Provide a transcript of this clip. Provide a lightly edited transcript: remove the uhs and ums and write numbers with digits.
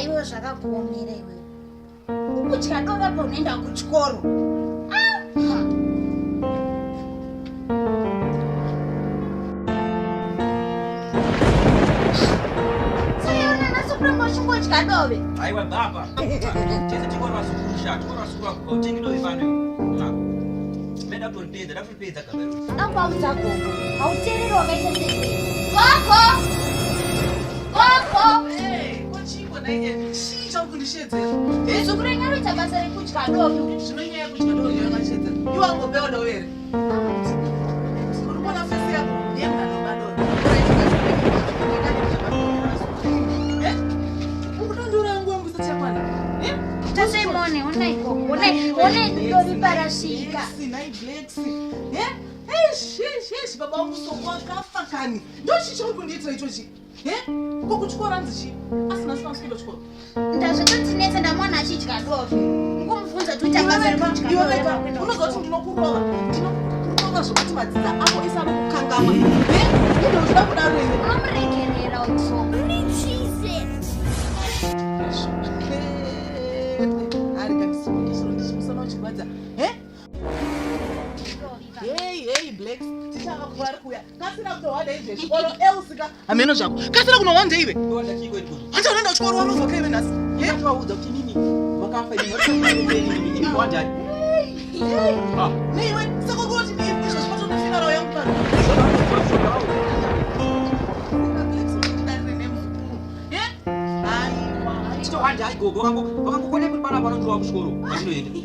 Iwo zvakakuomera iwe. Kudya dova paunoenda kuchikoro. Saiona nasukuramba uchingodya dove. Aiwa baba. Chese chikoro vasukurusha, chikoro vasukura kutengi dove pano. Meda kutondedza, ndakutopedza kabero. Ndakwaudza gogo. Hauteereri wakaita sei. Gogo! Gogo! Zukurenga roita basa rekudya dove. Zvinonyanya kudya dove yakashedza. Iwe angopewa dove here. Uri kuona fesi yako yemna nobadoro. Ukutondora nguwa musachakwana. Tasemone onai gogo. Onai dove parasvika. Sinai blacks. Eish, baba wangu soko wakafa kani. Ndio chicho kundiitira ichochi. Kukuchikora nzichi. Asina sifansi kuchikora. Ndazvitotinetsa ndamwana achidya dove. Ngomubvunza tuita basa rekudya dove. Unoziva kuti ndinokurova. Ndinokurova zvokuti madzidza ako ese anokukangama. Ino uchida kudaro iwe. Unomuregerera utso. Ari kandisoro ndichimusana uchirwadza. Hey, blacks. Tichakakura ari kuuya. Kasira kutohwanda izve chikoro eusika. Hameno zvako. Kasira kunohwanda iwe. Ndowanda chiko iko. Hata unoenda kuchikoro wanozoka iwe nhasi. Ndakaudza kuti nini makafa ini ndowanda. Neiwe saka kuti izvo zvinotondofinaro yangu pano. Chitowanda aigogo vakangokone kuti pana vanondowa kuchikoro. Mazvinoenda.